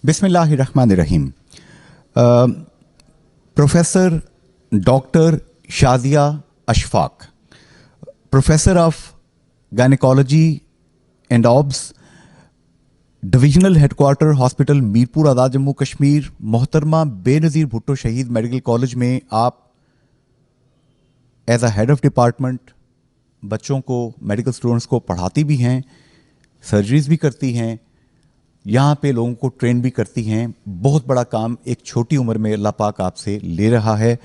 बिस्मिल्लाहिर्रहमानिर्रहीम। Professor doctor Shazia Ashfaq, professor of gynaecology and obs, divisional headquarter hospital Mirpur Azad Jammu Kashmir. मोहतरमा बेनज़ीर भुट्टो शहीद medical college में आप as a head of department बच्चों को, मेडिकल स्टूडेंट्स को पढ़ाती भी हैं, सर्जरीज भी करती हैं, यहाँ पे लोगों को ट्रेन भी करती हैं। बहुत बड़ा काम एक छोटी उम्र में अल्लाह पाक आपसे ले रहा है।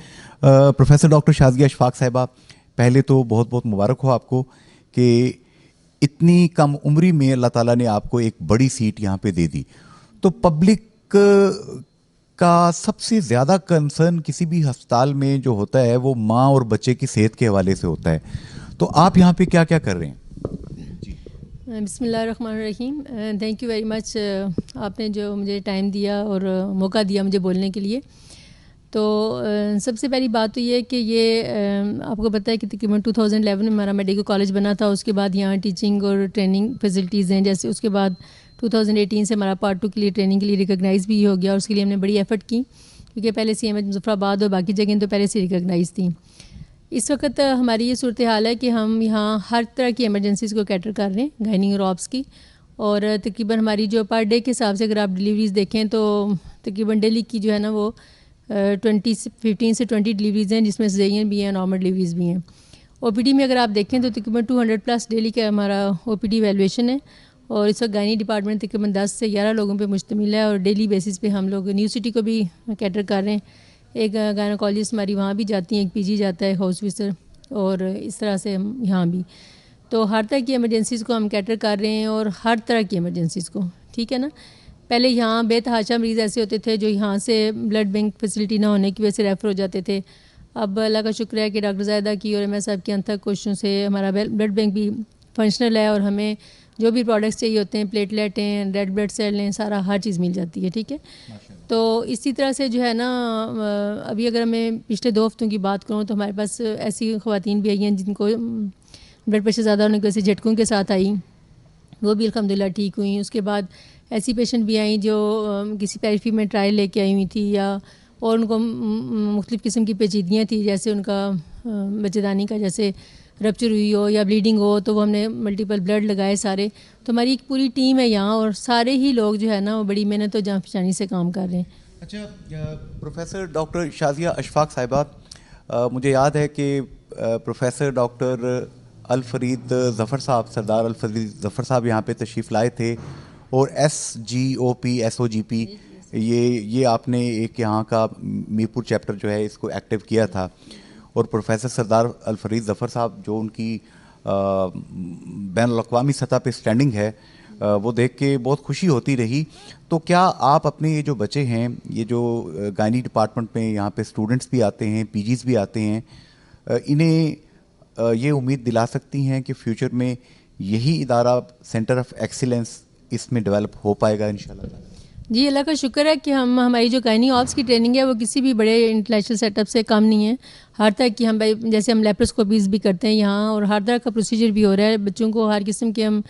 प्रोफेसर डॉक्टर शाजिया अशफाक साहिबा, पहले तो बहुत बहुत मुबारक हो आपको कि इतनी कम उम्री में अल्लाह ताला ने आपको एक बड़ी सीट यहाँ पे दे दी। तो पब्लिक का सबसे ज़्यादा कंसर्न किसी भी अस्पताल में जो होता है वो माँ और बच्चे की सेहत के हवाले से होता है। तो आप यहाँ पे क्या क्या कर रहे हैं? बिस्मिल्लाहिर्रहमानिर्रहीम। थैंक यू वेरी मच, आपने जो मुझे टाइम दिया और मौका दिया मुझे बोलने के लिए। तो सबसे पहली बात तो ये है कि ये आपको पता है कि तकरीबन 2011 में हमारा मेडिकल कॉलेज बना था। उसके बाद यहाँ टीचिंग और ट्रेनिंग फैसिलिटीज़ हैं। जैसे उसके बाद 2018 से हमारा पार्ट 2 के लिए ट्रेनिंग के लिए रिकगनाइज़ भी हो गया और उसके लिए हमने बड़ी एफर्ट की, क्योंकि पहले CMH मुजफ्फराबाद और बाकी जगह तो पहले से रिकगनाइज़ थी। इस वक्त हमारी ये सूरत हाल है कि हम यहाँ हर तरह की एमरजेंसीज़ को कैटर कर रहे हैं, गायनी और ऑब्स की। और तकरीबन हमारी जो पर डे के हिसाब से अगर आप डिलीवरीज़ देखें तो तकरीबन डेली की जो है ना वो 15 से 20 डिलीवरीज़ हैं, जिसमें सिज़ेरियन भी हैं, नॉर्मल डिलीवरीज़ भी हैं। OPD में अगर आप देखें तो तकरीबन 200+ डेली का हमारा OPD वैल्यूएशन है। और इस वक्त गायनी डिपार्टमेंट तकरीबन 10 से 11 लोगों पे मुश्तमिल है और डेली बेसिस पे हम लोग न्यू सिटी को भी कैटर कर रहे हैं। एक गायनोकोलॉजिस्ट हमारी वहाँ भी जाती हैं, एक PG जाता है हाउस विजिटर, और इस तरह से हम यहाँ भी। तो हर तरह की एमरजेंसीज़ को हम कैटर कर रहे हैं और हर तरह की एमरजेंसीज़ को, ठीक है ना। पहले यहाँ बेतहाशा मरीज़ ऐसे होते थे जो यहाँ से ब्लड बैंक फैसिलिटी ना होने की वजह से रेफ़र हो जाते थे। अब अल्लाह का शुक्र है कि डॉक्टर ज़ाहिदा की और MS साहब की अनथक कोशिशों से हमारा ब्लड बैंक भी फंक्शनल है और हमें जो भी प्रोडक्ट्स चाहिए होते हैं, प्लेटलेट हैं, रेड ब्लड सेल हैं, सारा हर चीज़ मिल जाती है, ठीक है। तो इसी तरह से जो है ना, अभी अगर मैं पिछले 2 हफ्तों की बात करूँ तो हमारे पास ऐसी ख़वातीन भी आई हैं जिनको ब्लड प्रेशर ज़्यादा होने की वजह से झटकों के साथ आई, वो भी अल्हम्दुलिल्लाह ठीक हुई। उसके बाद ऐसी पेशेंट भी आई जो किसी पेरिफेरी में ट्रायल लेके आई हुई थी, या और उनको मुख्तलिफ़ किस्म की पेचीदगियाँ थी, जैसे उनका बच्चेदानी का जैसे रप्चर हुई हो या ब्लीडिंग हो, तो वो हमने मल्टीपल ब्लड लगाए सारे। तो हमारी एक पूरी टीम है यहाँ और सारे ही लोग जो है ना वो बड़ी मेहनत और जान से काम कर रहे हैं। अच्छा, प्रोफेसर डॉक्टर शाजिया अशफाक साहिबा, मुझे याद है कि प्रोफेसर डॉक्टर अल-फरीद ज़फ़र साहब, सरदार अल-फरीद ज़फ़र साहब यहाँ पे तशरीफ़ लाए थे और SGOP SOGP ये आपने एक यहाँ का मीरपुर चैप्टर जो है इसको एक्टिव किया था। और प्रोफेसर सरदार अल-फरीद ज़फ़र साहब जो उनकी बैनुल-अक़वामी सतह पे स्टैंडिंग है, वो देख के बहुत खुशी होती रही। तो क्या आप अपने ये जो बच्चे हैं, ये जो गायनी डिपार्टमेंट में यहाँ पे स्टूडेंट्स भी आते हैं, PGs भी आते हैं, इन्हें ये उम्मीद दिला सकती हैं कि फ्यूचर में यही इदारा सेंटर ऑफ एक्सीलेंस इसमें डेवलप हो पाएगा इंशाल्लाह? जी, अल्लाह का शुक्र है कि हमारी जो गायनी ऑब्स की ट्रेनिंग है वो किसी भी बड़े इंटरनेशनल सेटअप से कम नहीं है। हर तरह की हम जैसे हम लेप्रोस्कोपीज़ भी करते हैं यहाँ, और हर तरह का प्रोसीजर भी हो रहा है बच्चों को, हर किस्म के। हम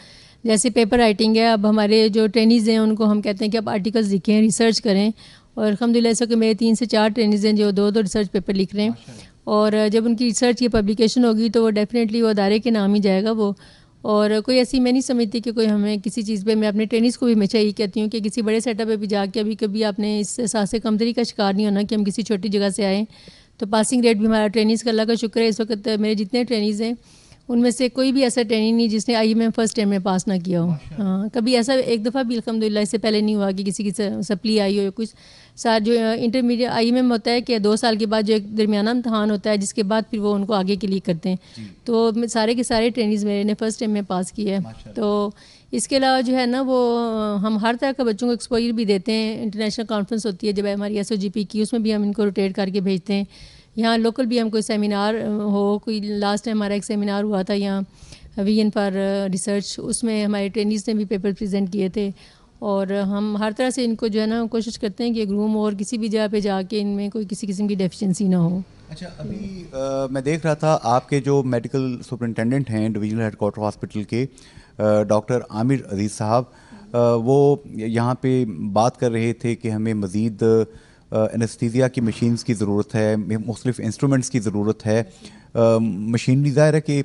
जैसे पेपर राइटिंग है, अब हमारे जो ट्रेनीज़ हैं उनको हम कहते हैं कि आप आर्टिकल्स लिखें, रिसर्च करें। और अल्हम्दुलिल्लाह ऐसा कि मेरे 3 से 4 ट्रेनीज़ हैं जो 2-2 रिसर्च पेपर लिख रहे हैं। और जब उनकी रिसर्च की पब्लिकेशन होगी तो वो डेफिनेटली वो अदारे के नाम ही जाएगा वो। और कोई ऐसी मैं नहीं समझती कि कोई हमें किसी चीज़ पे, मैं अपने ट्रेनिंग्स को भी हमेशा यही कहती हूँ कि किसी बड़े सेटअप पे भी जाके अभी कभी आपने इस एहसास से कमतरी का शिकार नहीं होना कि हम किसी छोटी जगह से आएँ। तो पासिंग रेट भी हमारा ट्रेनिंग्स का अल्लाह का शुक्र है, इस वक्त मेरे जितने ट्रेनिंग्स हैं उनमें से कोई भी ऐसा ट्रेनिंग नहीं जिसने IMM फर्स्ट टाइम में पास ना किया हो। हाँ, कभी ऐसा एक दफ़ा भी अल्हम्दुलिल्लाह इससे पहले नहीं हुआ कि किसी की सप्ली आई हो या कुछ। साथ जो इंटरमीडिएट IMM होता है कि 2 साल के बाद जो एक दरमियाना इम्तहान होता है, जिसके बाद फिर वो उनको आगे के लिए करते हैं। तो सारे के सारे ट्रेनिंग्स मेरे ने फर्स्ट टाइम में पास किया है। तो इसके अलावा जो है ना वो हम हर तरह का बच्चों को एक्सपोजर भी देते हैं। इंटरनेशनल कॉन्फ्रेंस होती है जब हमारी SOGP की, उसमें भी हम इनको रोटेट करके भेजते हैं। यहाँ लोकल भी हम कोई सेमिनार हो, कोई लास्ट टाइम हमारा एक सेमिनार हुआ था यहाँ VN फॉर रिसर्च, उसमें हमारे ट्रेनिंग्स ने भी पेपर प्रेजेंट किए थे। और हम हर तरह से इनको जो है ना कोशिश करते हैं कि एक रूम और किसी भी जगह पे जाके इनमें कोई किसी किस्म की डेफिशिएंसी ना हो। अच्छा, अभी मैं देख रहा था आपके जो मेडिकल सुपरिटेंडेंट हैं डिविजनल हेडक्वार्टर हॉस्पिटल के, डॉक्टर आमिर अजीज़ साहब, वो यहाँ पे बात कर रहे थे कि हमें मज़ीद एनेस्थीसिया की मशीन्स की ज़रूरत है, मुख्तलिफ इंस्ट्रूमेंट्स की ज़रूरत है। मशीनरी ज़ाहिर है कि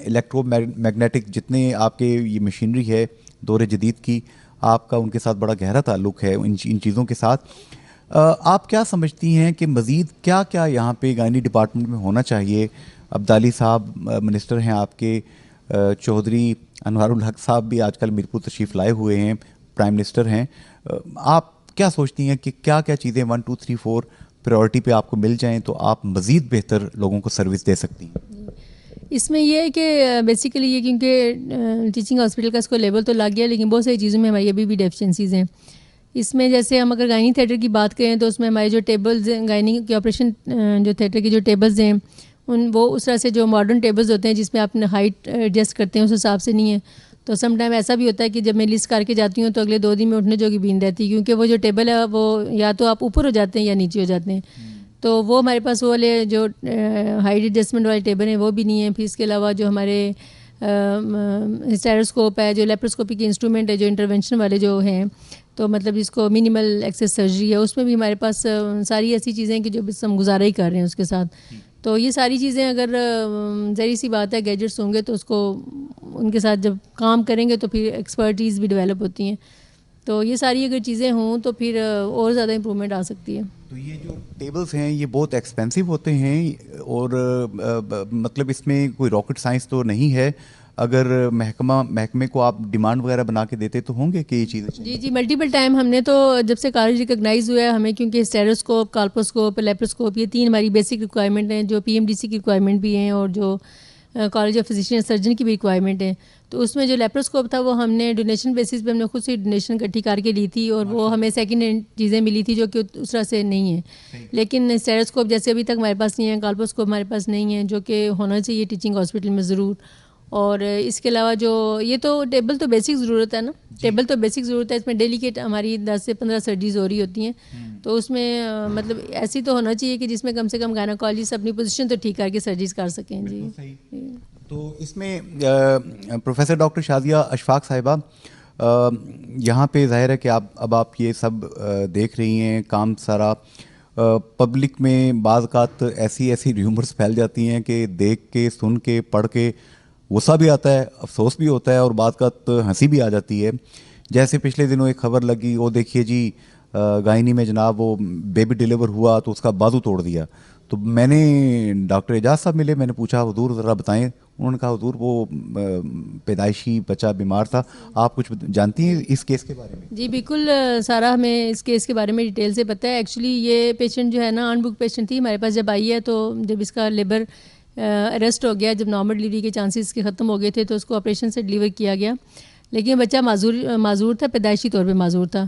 इलेक्ट्रोमैग्नेटिक जितने आपके ये मशीनरी है दौर जदीद की, आपका उनके साथ बड़ा गहरा ताल्लुक़ है इन चीज़ों के साथ। आप क्या समझती हैं कि मज़ीद क्या क्या यहाँ पे गायनी डिपार्टमेंट में होना चाहिए? अब्दाली साहब मिनिस्टर हैं आपके, चौधरी अनवारुल हक साहब भी आजकल मीरपुर तशरीफ़ लाए हुए हैं, प्राइम मिनिस्टर हैं। आप क्या सोचती हैं कि क्या क्या चीज़ें 1 2 3 4 प्रायोरिटी पे आपको मिल जाएं तो आप मज़ीद बेहतर लोगों को सर्विस दे सकती हैं? इसमें यह है कि बेसिकली ये क्योंकि टीचिंग हॉस्पिटल का इसको लेवल तो लग गया, लेकिन बहुत सारी चीज़ों में हमारी अभी भी डेफिशिएंसीज़ हैं। इसमें जैसे हम अगर गायनी थिएटर की बात करें तो उसमें हमारे जो टेबल्स हैं, गायनी के ऑपरेशन जो थिएटर के जो टेबल्स हैं वो उस तरह से जो मॉडर्न टेबल्स होते हैं जिसमें आप हाइट एडजस्ट करते हैं उस हिसाब से नहीं है। तो सम टाइम ऐसा भी होता है कि जब मैं लिस्ट करके जाती हूँ तो अगले 2 दिन में उठने जोगी भी नहीं रहती, क्योंकि वो जो टेबल है वो या तो आप ऊपर हो जाते हैं या नीचे हो जाते हैं। तो वो हमारे पास वो वाले जो हाइट एडजस्टमेंट वाले टेबल हैं वो भी नहीं है। फिर इसके अलावा जो हमारे स्टेरोस्कोप है, जो लेप्रोस्कोपी के इंस्ट्रूमेंट है, जो इंटरवेंशन वाले जो हैं, तो मतलब जिसको मिनिमल एक्सेस सर्जरी है, उसमें भी हमारे पास सारी ऐसी चीज़ें हैं कि जो बस हम गुजारा ही कर रहे हैं उसके साथ। तो ये सारी चीज़ें अगर ज़री सी बात है, गैजेट्स होंगे तो उसको उनके साथ जब काम करेंगे तो फिर एक्सपर्टीज़ भी डेवलप होती हैं। तो ये सारी अगर चीज़ें हों तो फिर और ज़्यादा इम्प्रूवमेंट आ सकती है। तो ये जो टेबल्स हैं ये बहुत एक्सपेंसिव होते हैं और मतलब इसमें कोई रॉकेट साइंस तो नहीं है। अगर महकमे को आप डिमांड वगैरह बना के देते तो होंगे कि ये चीज़ें? जी मल्टीपल टाइम हमने तो जब से कॉलेज रिकॉग्नाइज हुआ है हमें, क्योंकि स्टेरोस्कोप, कॉल्पोस्कोप, लेप्रोस्कोप, ये 3 हमारी बेसिक रिक्वायरमेंट हैं, जो पीएमडीसी की रिक्वायरमेंट भी हैं और जो कॉलेज ऑफ फिजिशियन सर्जन की भी रिक्वायरमेंट है। तो उसमें जो लेप्रोस्कोप था वो हमने डोनेशन बेसिस पे हमने खुद से डोनेशन इकट्ठी करके ली थी और वो हमें सेकंड हैंड चीज़ें मिली थी जो कि उस तरह से नहीं है। लेकिन स्टेरोस्कोप जैसे अभी तक हमारे पास नहीं है, कॉल्पोस्कोप हमारे पास नहीं है, जो कि होना चाहिए टीचिंग हॉस्पिटल में ज़रूर। और इसके अलावा जो ये तो टेबल तो बेसिक ज़रूरत है ना, टेबल तो बेसिक ज़रूरत है। इसमें डेली के हमारी 10 से 15 सर्जरीज हो रही होती हैं, तो उसमें मतलब ऐसी तो होना चाहिए कि जिसमें कम से कम गायनेकोलॉजिस्ट अपनी पोजीशन तो ठीक करके सर्जरीज कर सकें। जी तो इसमें प्रोफेसर डॉक्टर शादिया अशफाक साहिबा, यहाँ पे ज़ाहिर है कि आप ये सब देख रही हैं काम सारा। पब्लिक में बाज़ ऐसी र्यूमर्स फैल जाती हैं कि देख के, सुन के, पढ़ के गुस्सा भी आता है, अफसोस भी होता है और बाज़ हंसी भी आ जाती है। जैसे पिछले दिनों एक खबर लगी, वो देखिए जी गायनी में जनाब वो बेबी डिलीवर हुआ तो उसका बाजू तोड़ दिया। तो मैंने डॉक्टर एजाज साहब मिले, मैंने पूछा हुजूर ज़रा बताएं। उन्होंने कहा हुजूर वो पैदाइशी बच्चा बीमार था। आप कुछ जानती हैं इस केस के बारे में? जी बिल्कुल, सारा हमें इस केस के बारे में डिटेल से पता है। एक्चुअली ये पेशेंट जो है ना अनबुक पेशेंट थी, हमारे पास जब आई है तो जब इसका लेबर अरेस्ट हो गया, जब नॉर्मल डिलीवरी के चांसेस इसके ख़त्म हो गए थे तो उसको ऑपरेशन से डिलीवर किया गया। लेकिन बच्चा माजूर था, पैदाइशी तौर पे माजूर था।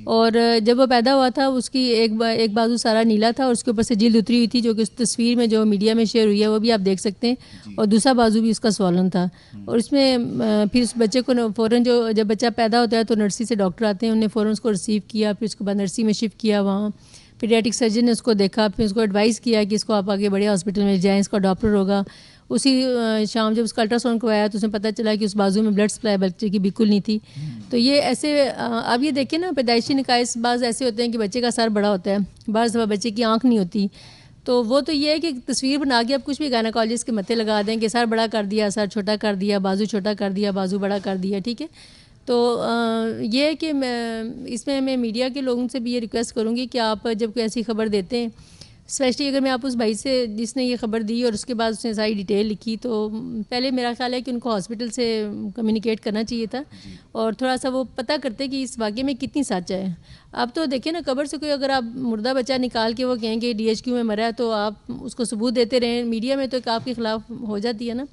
और जब वो पैदा हुआ था उसकी एक बाजू सारा नीला था और उसके ऊपर से जिल्द उतरी हुई थी, जो कि उस तस्वीर में जो मीडिया में शेयर हुई है वो भी आप देख सकते हैं। और दूसरा बाजू भी उसका स्वॉलन था। और इसमें फिर उस बच्चे को फ़ौरन जब बच्चा पैदा होता है तो नर्सरी से डॉक्टर आते हैं, उन्होंने फ़ौरन उसको रिसीव किया, फिर उसके बाद नर्सरी में शिफ्ट किया। वहाँ पीडियाट्रिक सर्जन ने उसको देखा, फिर उसको एडवाइस किया कि इसको आप आगे बड़े हॉस्पिटल में जाएँ, इसका डॉक्टर होगा। उसी शाम जब उसका अल्ट्रासाउंड करवाया तो उसमें पता चला कि उस बाजू में ब्लड सप्लाई बच्चे की बिल्कुल नहीं थी। तो ये ऐसे अब ये देखिए ना, पैदाइशी निकाइस बाज़ ऐसे होते हैं कि बच्चे का सर बड़ा होता है, बाज़ दफ़ा बच्चे की आँख नहीं होती। तो वो तो ये है कि तस्वीर बना के आप कुछ भी गायनेकोलॉजिस्ट के मत्थे लगा दें कि सर बड़ा कर दिया, सर छोटा कर दिया, बाजू छोटा कर दिया, बाजू बड़ा कर दिया, ठीक है। तो ये है कि इसमें मैं मीडिया के लोगों से भी ये रिक्वेस्ट करूँगी कि आप जब कोई ऐसी खबर देते हैं, स्पेशली अगर मैं आप उस भाई से जिसने ये खबर दी और उसके बाद उसने सारी डिटेल लिखी, तो पहले मेरा ख्याल है कि उनको हॉस्पिटल से कम्युनिकेट करना चाहिए था और थोड़ा सा वो पता करते कि इस वाक़े में कितनी सच है। अब तो देखिए ना, कब्र से कोई अगर आप मुर्दा बच्चा निकाल के वो कहेंगे DHQ में मरा है तो आप उसको सबूत देते रहें, मीडिया में तो एक आपके ख़िलाफ़ हो जाती है ना।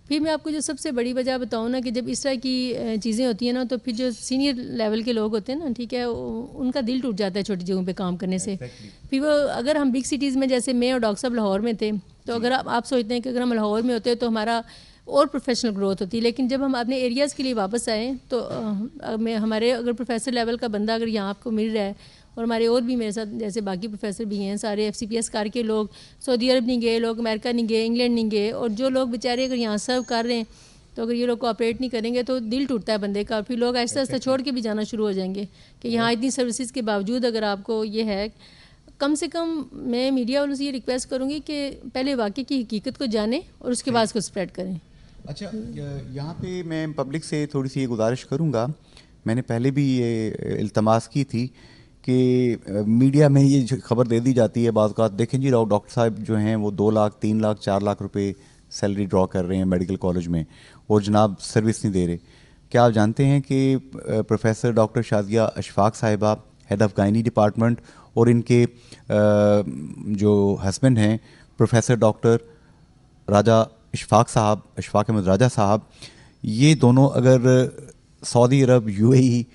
फिर मैं आपको जो सबसे बड़ी वजह बताऊँ ना कि जब इस तरह की चीज़ें होती हैं ना तो फिर जो सीनियर लेवल के लोग होते हैं ना, ठीक है, उनका दिल टूट जाता है छोटी जगहों पे काम करने से। फिर वो अगर हम बिग सिटीज़ में, जैसे मैं और डॉक्टर साहब लाहौर में थे, तो अगर आप सोचते हैं कि अगर हम लाहौर में होते तो हमारा और प्रोफेशनल ग्रोथ होती, लेकिन जब हम अपने एरियाज़ के लिए वापस आए तो हमारे अगर प्रोफेसर लेवल का बंदा अगर यहाँ आपको मिल रहा है, और हमारे और भी मेरे साथ जैसे बाकी प्रोफेसर भी हैं, सारे FCPS कार के लोग सऊदी अरब नहीं गए, लोग अमेरिका नहीं गए, इंग्लैंड नहीं गए, और जो लोग बेचारे अगर यहाँ सर्व कर रहे हैं तो अगर ये लोग कोऑपरेट नहीं करेंगे तो दिल टूटता है बंदे का, और फिर लोग आहिस्ता आहिस्ता छोड़ के भी जाना शुरू हो जाएंगे कि यहाँ इतनी सर्विसेज के बावजूद अगर आपको ये है। कम से कम मैं मीडिया वालों से ये रिक्वेस्ट करूँगी कि पहले वाकई की हकीकत को जानें और उसके बाद उसको स्प्रेड करें। अच्छा, यहाँ पे मैं पब्लिक से थोड़ी सी ये गुजारिश करूँगा, मैंने पहले भी ये इल्तमास की थी कि मीडिया में ये खबर दे दी जाती है बाज़ औक़ात, देखें जी डॉक्टर साहब जो हैं वो 2 लाख 3 लाख 4 लाख रुपए सैलरी ड्रॉ कर रहे हैं मेडिकल कॉलेज में और जनाब सर्विस नहीं दे रहे। क्या आप जानते हैं कि प्रोफेसर डॉक्टर शादिया अशफाक साहिबा, हेड ऑफ़ गायनी डिपार्टमेंट, और इनके जो हस्बैंड हैं प्रोफेसर डॉक्टर राजा अशफाक साहब, अशफाक अहमद राजा साहब, ये दोनों अगर सऊदी अरब, यूएई,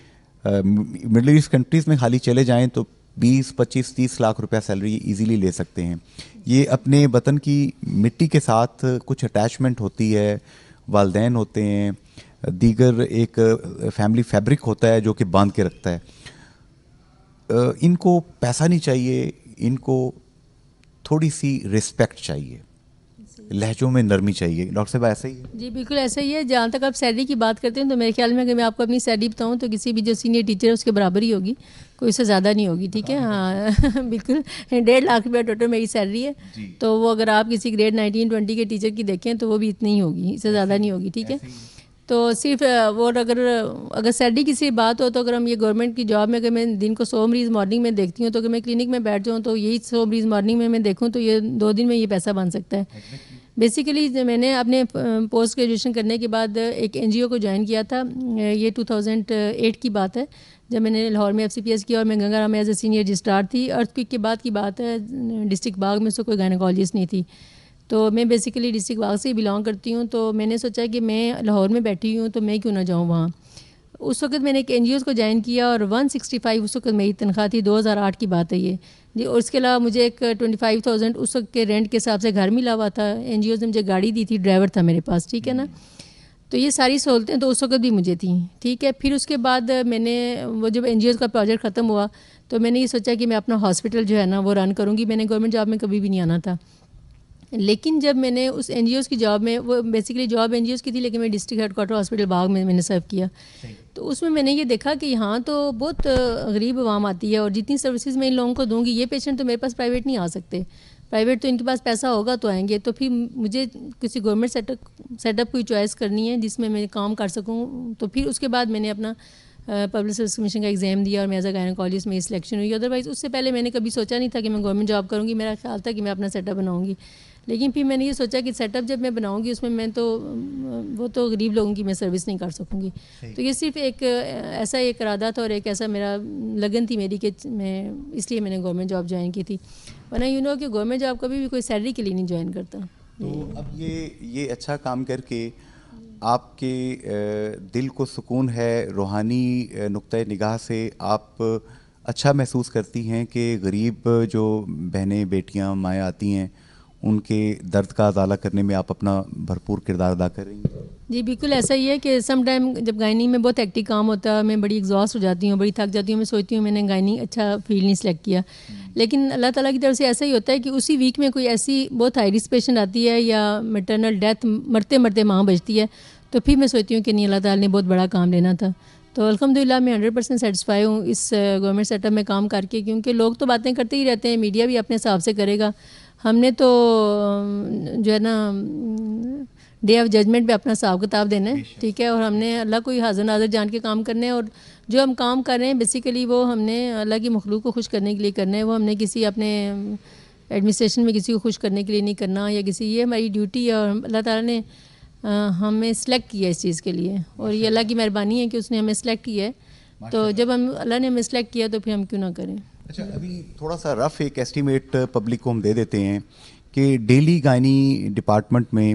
मिडल ईस्ट कंट्रीज़ में खाली चले जाएं तो 20, 25, 30 लाख रुपया सैलरी इजीली ले सकते हैं। ये अपने वतन की मिट्टी के साथ कुछ अटैचमेंट होती है, वालदैन होते हैं, दीगर एक फैमिली फैब्रिक होता है जो कि बांध के रखता है। इनको पैसा नहीं चाहिए, इनको थोड़ी सी रिस्पेक्ट चाहिए, लहजों में नरमी चाहिए। डॉक्टर साहब ऐसा ही है? जी बिल्कुल ऐसा ही है। जहाँ तक आप सैलरी की बात करते हैं तो मेरे ख्याल में अगर मैं आपको अपनी सैलरी बताऊँ तो किसी भी जो सीनियर टीचर है उसके बराबर ही होगी, कोई उससे ज़्यादा नहीं होगी। ठीक है, हाँ बिल्कुल 1.5 लाख रुपया टोटल मेरी सैलरी है। तो वो अगर आप किसी ग्रेड 19-20 के टीचर की देखें तो वो भी इतनी ही होगी, इससे ज़्यादा नहीं होगी। ठीक है, तो सिर्फ वो अगर सैलरी की सिर्फ बात हो तो अगर हम ये गवर्नमेंट की जॉब में अगर मैं दिन को 100 मरीज़ मॉर्निंग में देखती हूँ तो अगर मैं क्लिनिक में बैठ जाऊँ तो यही 100 मरीज़ मॉर्निंग में मैं देखूँ तो ये 2 दिन में ये पैसा बन सकता है। बेसिकली मैंने अपने पोस्ट ग्रेजुएशन करने के बाद एक एनजीओ को ज्वाइन किया था। ये 2008 की बात है जब मैंने लाहौर में FCPS किया और मैं गंगाराम में एज ए सीनियर रजिस्ट्रार थी। अर्थक्वेक के बाद की बात है, डिस्ट्रिक्ट बाग में से कोई गायनेकोलॉजिस्ट नहीं थी। तो मैं बेसिकली डिस्ट्रिक्ट बाग से ही बिलोंग करती हूँ। तो मैंने सोचा कि मैं लाहौर में बैठी हूँ तो मैं क्यों ना जाऊँ वहाँ। उस वक्त मैंने एक NGOs को ज्वाइन किया और 165 उस वक्त मेरी तनख्वाह थी, 2008 की बात है ये जी। और उसके अलावा मुझे एक 25,000 उस वक्त के रेंट के हिसाब से घर मिला हुआ था। NGOs ने मुझे गाड़ी दी थी, ड्राइवर था मेरे पास। ठीक है ना, तो ये सारी सहूलतें तो उस वक्त भी मुझे थी। ठीक है, फिर उसके बाद मैंने वो जब NGOs का प्रोजेक्ट ख़त्म हुआ तो मैंने ये सोचा कि मैं अपना हॉस्पिटल जो है ना वो रन करूँगी। मैंने गवर्नमेंट जॉब में कभी भी नहीं आना था, लेकिन जब मैंने उस NGOs की जॉब में, वो बेसिकली जॉब NGOs की थी लेकिन मैं डिस्ट्रिक्ट हेडक्वार्टर हॉस्पिटल बाग में मैंने सर्व किया। तो उसमें मैंने ये देखा कि यहाँ तो बहुत गरीब आवाम आती है और जितनी सर्विसेज मैं इन लोगों को दूंगी, ये पेशेंट तो मेरे पास प्राइवेट नहीं आ सकते। प्राइवेट तो इनके पास पैसा होगा तो आएंगे। तो फिर मुझे किसी गवर्नमेंट सेटअप कोई चॉइस करनी है जिसमें मैं काम कर सकूँ। तो फिर उसके बाद मैंने अपना पब्लिक सर्विस कमीशन का एग्ज़ाम दिया और मैं एज अ गायनेकोलॉजिस्ट में सिलेक्शन हुई। अदरवाइज़ उससे पहले मैंने कभी सोचा नहीं था कि मैं गवर्नमेंट जॉब करूँगी। मेरा ख्याल था कि मैं अपना सेटअप बनाऊँगी, लेकिन फिर मैंने ये सोचा कि सेटअप जब मैं बनाऊंगी उसमें मैं तो वो तो गरीब लोगों की मैं सर्विस नहीं कर सकूंगी। तो ये सिर्फ एक ऐसा एक इरादा था और एक ऐसा मेरा लगन थी मेरी कि मैं इसलिए मैंने गवर्नमेंट जॉब ज्वाइन की थी। वरना यू नो कि गवर्नमेंट जॉब कभी भी कोई सैलरी के लिए नहीं ज्वाइन करता। तो अब ये अच्छा काम करके आपके दिल को सुकून है, रूहानी नुक्ते निगाह से आप अच्छा महसूस करती हैं कि गरीब जो बहनें बेटियां माएँ आती हैं उनके दर्द का अजाला करने में आप अपना भरपूर किरदार अदा कर रही हैं। जी बिल्कुल ऐसा ही है कि सम टाइम जब गायनी में बहुत एक्टिव काम होता है, मैं बड़ी एग्जॉस्ट हो जाती हूँ, बड़ी थक जाती हूँ। मैं सोचती हूँ मैंने गायनी अच्छा फील्ड नहीं सेलेक्ट किया, लेकिन अल्लाह ताला की तरफ से ऐसा ही होता है कि उसी वीक में कोई ऐसी बहुत हाई रिस्क पेशेंट आती है या मैटरनल डेथ, मरते मरते माँ बचती है, तो फिर मैं सोचती हूँ कि नहीं, अल्लाह ताला ने बहुत बड़ा काम लेना था। तो अल्हम्दुलिल्लाह मैं 100% सेटिस्फाई हूँ इस गवर्नमेंट सेटअप में काम करके, क्योंकि लोग तो बातें करते ही रहते हैं, मीडिया भी अपने हिसाब से करेगा। हमने तो जो है ना डे ऑफ जजमेंट पे अपना हिसाब किताब देना है। ठीक है, और हमने अल्लाह को ही हाज़िर नाज़िर जान के काम करने हैं। और जो हम काम कर रहे हैं बेसिकली वो हमने अल्लाह की मखलूक को खुश करने के लिए करना है। वो हमने किसी अपने एडमिनिस्ट्रेशन में किसी को खुश करने के लिए नहीं करना या किसी, ये हमारी ड्यूटी है और अल्लाह ताला ने हमें सेलेक्ट किया इस चीज़ के लिए, और ये अल्लाह की मेहरबानी है कि उसने हमें सेलेक्ट किया है। तो जब हम अल्लाह ने हमें सेलेक्ट किया तो फिर हम क्यों ना करें। अच्छा, अभी थोड़ा सा रफ एक एस्टीमेट पब्लिक को हम दे देते हैं कि डेली गायनी डिपार्टमेंट में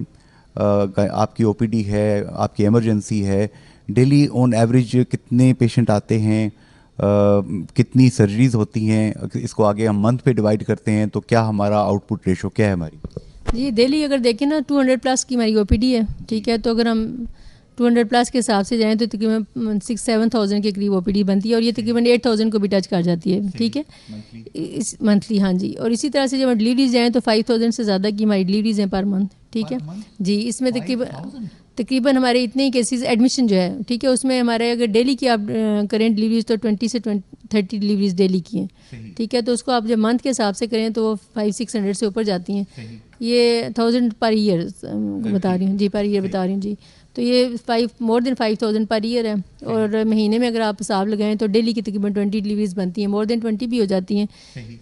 आपकी OPD है, आपकी इमरजेंसी है, डेली ऑन एवरेज कितने पेशेंट आते हैं, कितनी सर्जरीज होती हैं, इसको आगे हम मंथ पे डिवाइड करते हैं तो क्या हमारा आउटपुट रेशो क्या है हमारी? जी डेली अगर देखें ना 200+ की हमारी OPD है। ठीक है, तो अगर हम 200+ के हिसाब से जाएँ तो तकरीबन 6-7,000 के करीब OPD बनती है और ये तकरीबन 8,000 को भी टच कर जाती है। ठीक है, इस मंथली। हाँ जी, और इसी तरह से जब हम डिलीवरीज जाएँ तो 5,000 से ज़्यादा की हमारी डिलीवरीज हैं पर मंथ। ठीक है जी, इसमें तकरीबन तकरीबन हमारे इतने ही केसेस एडमिशन जो है, ठीक है, उसमें हमारे अगर डेली की आप करेंट डिलीवरीज तो 20 से 30 डिलीवरीज डेली की हैं, ठीक है, तो उसको आप जब मंथ के हिसाब से करें तो वो 500-600 से ऊपर जाती हैं। ये 1000 पर ईयर बता रही हूँ जी, पर ईयर बता रही हूँ जी। तो ये मोर देन 5000 पर ईयर है, और महीने में अगर आप हिसाब लगाएं तो डेली की तकरीबन 20 डिलीवरीज बनती हैं, मोर देन 20 भी हो जाती हैं।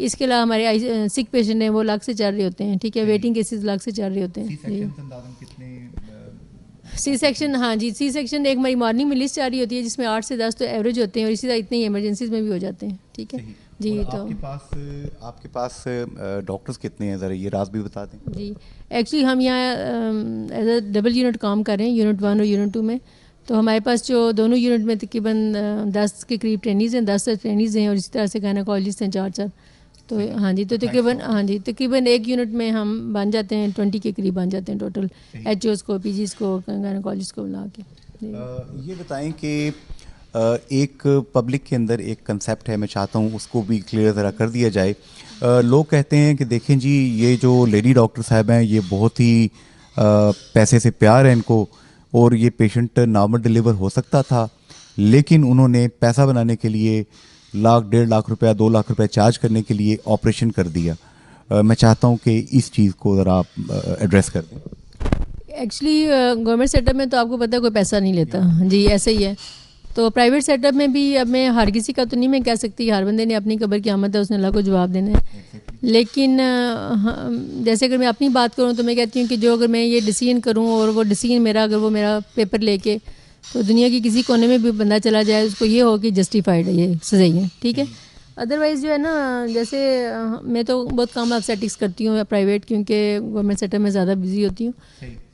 इसके अलावा हमारे सिक पेशेंट हैं वो लाख से चल रहे होते हैं, ठीक है, वेटिंग केसेस लाख से चल रहे होते हैं। सी सेक्शन, हाँ जी, सी सेक्शन एक हमारी मॉर्निंग में लिस्ट जारी होती है जिसमें 8 से 10 तो एवरेज होते हैं, और इसी तरह इतने ही इमरजेंसीज में भी हो जाते हैं, ठीक है जी। तो आपके पास डॉक्टर्स कितने हैं, ज़रा ये राज भी बता दें। जी, एक्चुअली हम यहाँ एज अ डबल यूनिट काम कर रहे हैं, यूनिट 1 और यूनिट 2 में। तो हमारे पास जो दोनों यूनिट में तकरीबन 10 के करीब ट्रेनीज़ हैं, 10 ट्रेनीज़ हैं, और इसी तरह से गायनेकोलॉजिस्ट हैं 4-4। तो हाँ जी, तो तकरीबन एक यूनिट में हम बन जाते हैं 20 के करीब बन जाते हैं टोटल, HOs को, PGs को, गायनेकोलॉजिस्ट को मिला के। ये बताएं कि एक पब्लिक के अंदर एक कंसेप्ट है, मैं चाहता हूँ उसको भी क्लियर ज़रा कर दिया जाए। लोग कहते हैं कि देखें जी, ये जो लेडी डॉक्टर साहब हैं ये बहुत ही पैसे से प्यार है इनको, और ये पेशेंट नॉर्मल डिलीवर हो सकता था, लेकिन उन्होंने पैसा बनाने के लिए लाख, 1.5 लाख रुपया, 2 लाख रुपया चार्ज करने के लिए ऑपरेशन कर दिया। मैं चाहता हूँ कि इस चीज़ को ज़रा आप एड्रेस कर दें। एक्चुअली गवर्नमेंट सेटअप में तो आपको पता है कोई पैसा नहीं लेता जी, ऐसे ही है। तो प्राइवेट सेटअप में भी अब मैं हर किसी का तो नहीं मैं कह सकती, हर बंदे ने अपनी कब्र की आमद है, उसने अल्लाह को जवाब देना है। लेकिन जैसे अगर मैं अपनी बात करूं तो मैं कहती हूं कि जो अगर मैं ये डिसीजन करूं और वो डिसीजन मेरा, अगर वो मेरा पेपर लेके तो दुनिया की किसी कोने में भी बंदा चला जाए, उसको ये हो कि जस्टिफाइड है, ये सही है, ठीक है। अदरवाइज़ जो है ना, जैसे मैं तो बहुत कम ऑब्स्टेटिक्स करती हूँ प्राइवेट, क्योंकि गवर्नमेंट सेक्टर में ज़्यादा बिजी होती हूँ।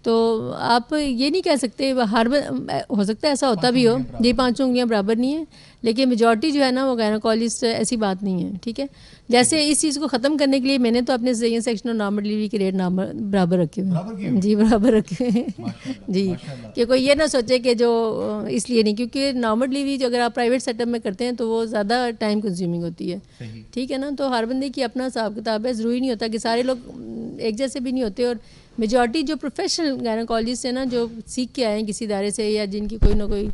तो आप ये नहीं कह सकते, हो सकता है ऐसा होता भी हो जी, 5 उंगलियाँ बराबर नहीं है, लेकिन मेजॉरिटी जो है ना वो गायनेकोलॉजिस्ट, ऐसी बात नहीं है, ठीक है। जैसे इस चीज़ को ख़त्म करने के लिए मैंने तो अपने सिजेरियन सेक्शन और नॉर्मल डिलीवरी के रेट बराबर रखे हुए हैं जी, बराबर रखे हुए हैं जी, कि कोई ये ना सोचे कि जो इसलिए नहीं, क्योंकि नॉर्मल डिलीवरी जो अगर आप प्राइवेट सेटअप में करते हैं तो वो ज़्यादा टाइम कंज्यूमिंग होती है, ठीक है ना। तो हर बंदे की अपना हिसाब किताब है, ज़रूरी नहीं होता कि सारे लोग एक जैसे भी नहीं होते, और मेजॉरिटी जो प्रोफेशनल गायनेकोलॉजिस्ट हैं ना, जो सीख के आए हैं किसी इदारे से, या जिनकी कोई ना कोई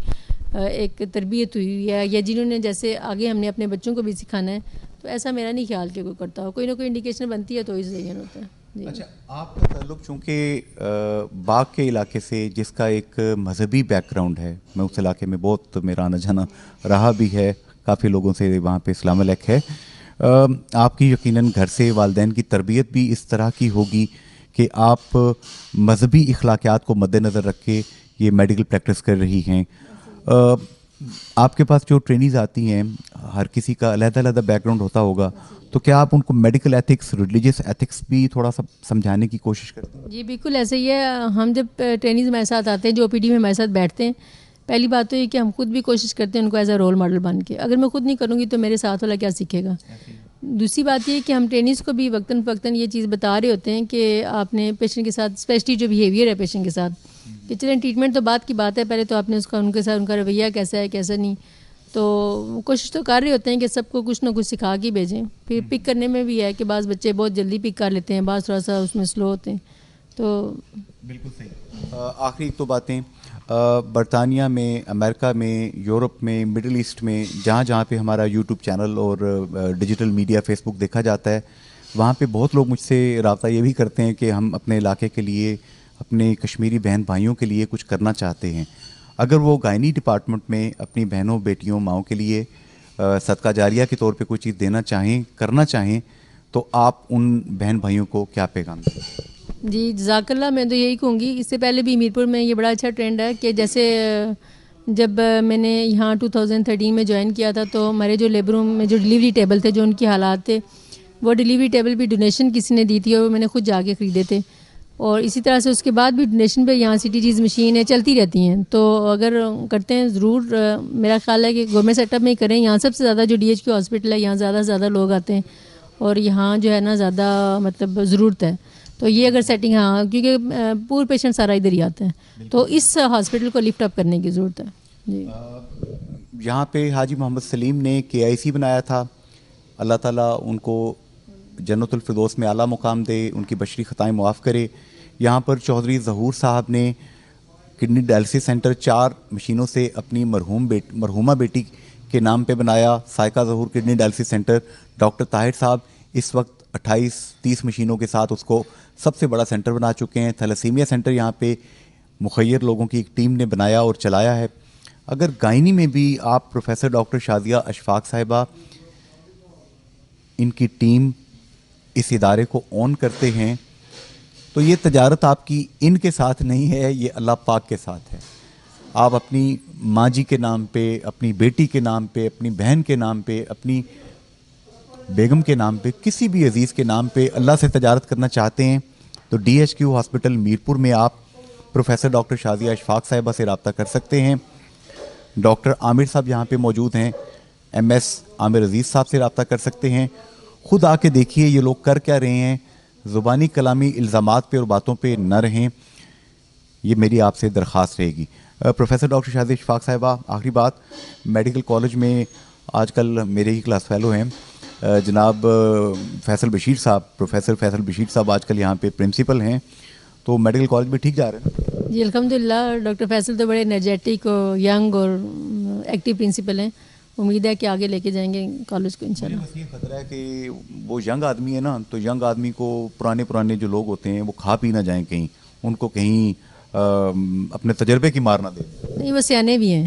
एक तरबियत हुई है, या जिन्होंने जैसे आगे हमने अपने बच्चों को भी सिखाना है, तो ऐसा मेरा नहीं ख्याल कि कोई करता हो, कोई ना कोई इंडिकेशन बनती है तो इस जरिए होता है जी। अच्छा, आपका ताल्लुक चूँकि बाग के इलाके से, जिसका एक मजहबी बैकग्राउंड है, मैं उस इलाके में बहुत मेरा आना जाना रहा भी है, काफ़ी लोगों से वहाँ पे इस्लाम अलैक है। आपकी यकीनन घर से वालिदैन की तरबियत भी इस तरह की होगी कि आप मजहबी इखलाकियात को मद्देनज़र रख के ये मेडिकल प्रैक्टिस कर रही हैं। आपके पास जो ट्रेनीज़ आती हैं, हर किसी का अलग-अलग बैकग्राउंड होता होगा, तो क्या आप उनको मेडिकल एथिक्स, रिलीजियस एथिक्स भी थोड़ा सा समझाने की कोशिश करते हैं? जी बिल्कुल ऐसे ही है। हम जब ट्रेनीज़ हमारे साथ आते हैं, जो OPD में हमारे साथ बैठते हैं, पहली बात तो ये कि हम खुद भी कोशिश करते हैं उनको एज अ रोल मॉडल बन के। अगर मैं खुद नहीं करूँगी तो मेरे साथ वाला क्या सीखेगा। दूसरी बात ये कि हम ट्रेनीज़ को भी वक्तन फ़वक्तन ये चीज़ बता रहे होते हैं कि आपने पेशेंट के साथ, स्पेशली जो बिहेवियर है पेशेंट के साथ, कि चलें ट्रीटमेंट तो बात की बात है, पहले तो आपने उनके साथ उनका रवैया कैसा है कैसा नहीं, तो कोशिश तो कर रहे होते हैं कि सबको कुछ ना कुछ सिखा के भेजें। फिर पिक करने में भी है कि बाज़ बच्चे बहुत जल्दी पिक कर लेते हैं, बाज़ थोड़ा सा उसमें स्लो होते हैं। तो बिल्कुल सही। आखिरी एक तो बातें, बरतानिया में, अमेरिका में, यूरोप में, मिडिल ईस्ट में, जहाँ जहाँ पे हमारा यूट्यूब चैनल और डिजिटल मीडिया फेसबुक देखा जाता है, वहाँ पे बहुत लोग मुझसे रब्ता ये भी करते हैं कि हम अपने इलाके के लिए, अपने कश्मीरी बहन भाइयों के लिए कुछ करना चाहते हैं। अगर वो गायनी डिपार्टमेंट में अपनी बहनों, बेटियों, माओं के लिए सदका जारिया के तौर पे कोई चीज़ देना चाहें, करना चाहें, तो आप उन बहन भाइयों को क्या पैगाम दें? जी जज़ाकल्लाह, मैं तो यही कहूँगी। इससे पहले भी मीरपुर में ये बड़ा अच्छा ट्रेंड है कि जैसे जब मैंने यहाँ 2013 में ज्वाइन किया था, तो हमारे जो लेबर रूम में जो डिलीवरी टेबल थे, जो उनकी हालात थे, वो डिलीवरी टेबल भी डोनेशन किसी ने दी थी और मैंने खुद जाके ख़रीदे थे। और इसी तरह से उसके बाद भी डोनेशन पे यहाँ CTGs मशीनें चलती रहती हैं। तो अगर करते हैं ज़रूर, मेरा ख्याल है कि गवर्नमेंट सेटअप में करें। यहाँ सबसे ज़्यादा जो DHQ हॉस्पिटल है, यहाँ ज़्यादा से ज़्यादा लोग आते हैं और यहाँ जो है ना ज़्यादा मतलब ज़रूरत है। तो ये अगर सेटिंग, हाँ, क्योंकि पूरे पेशेंट सारा इधर ही आते हैं, तो इस हॉस्पिटल को लिफ्ट अप करने की ज़रूरत है जी। यहाँ पे हाजी मोहम्मद सलीम ने KIC बनाया था, अल्लाह ताला उनको जन्नतुल फिरदौस में आला मुकाम दे, उनकी बशरी ख़ताएँ मुआफ़ करे। यहाँ पर चौधरी ज़हूर साहब ने किडनी डायलिसिस सेंटर 4 मशीनों से अपनी मरहूमा बेटी के नाम पे बनाया। Saiqa Zahoor kidney dialysis centre, doctor Tahir साहब इस वक्त 28-30 मशीनों के साथ उसको सबसे बड़ा सेंटर बना चुके हैं। थैलेसीमिया सेंटर यहाँ पे मुखय्यर लोगों की एक टीम ने बनाया और चलाया है। अगर गायनी में भी आप प्रोफेसर डॉक्टर शादिया अशफाक साहिबा, इनकी टीम इस इदारे को ऑन करते हैं तो ये तजारत आपकी इनके साथ नहीं है, ये अल्लाह पाक के साथ है। आप अपनी माँ जी के नाम पे, अपनी बेटी के नाम पे, अपनी बहन के नाम पे, अपनी बेगम के नाम पे, किसी भी अजीज़ के नाम पे अल्लाह से तजारत करना चाहते हैं तो DHQ हॉस्पिटल मीरपुर में आप प्रोफेसर डॉक्टर शादिया अशफाक साहिबा से रब्ता कर सकते हैं। डॉक्टर आमिर साहब यहाँ पे मौजूद हैं, MS आमिर अजीज़ साहब से रब्ता कर सकते हैं। ख़ुद आके देखिए ये लोग कर क्या रहे हैं, ज़ुबानी कलामी इल्ज़ामात पे और बातों पे न रहें, ये मेरी आपसे दरख्वास्त रहेगी। प्रोफेसर डॉक्टर शादिया अशफाक साहिबा, आखिरी बात, मेडिकल कॉलेज में आजकल मेरे ही क्लास फेलो हैं जनाब फैसल बशीर साहब, प्रोफेसर फैसल बशीर साहब आजकल यहाँ पे प्रिंसिपल हैं, तो मेडिकल कॉलेज भी ठीक जा रहे हैं? जी अल्हम्दुलिल्लाह, डॉक्टर फैसल तो बड़े एनर्जेटिक और यंग और एक्टिव प्रिंसिपल हैं। उम्मीद है कि आगे लेके जाएंगे कॉलेज को इंशाल्लाह। बस ये खतरा है कि वो यंग आदमी है ना, तो यंग आदमी को पुराने जो लोग होते हैं वो खा पी ना जाएं कहीं, उनको कहीं अपने तजर्बे की मार ना दे। नहीं, वो सियाने भी हैं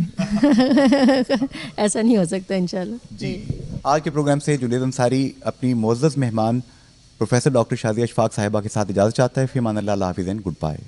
ऐसा नहीं हो सकता इंशाल्लाह। जी, आज के प्रोग्राम से जुनेद अंसारी अपनी मुअज़्ज़ज़ मेहमान प्रोफेसर डॉक्टर शादिया अशफाक साहिबा के साथ इजाज़त चाहता है। फ़ी अमान अल्लाह, हाफ़िज़ एंड गुड बाय।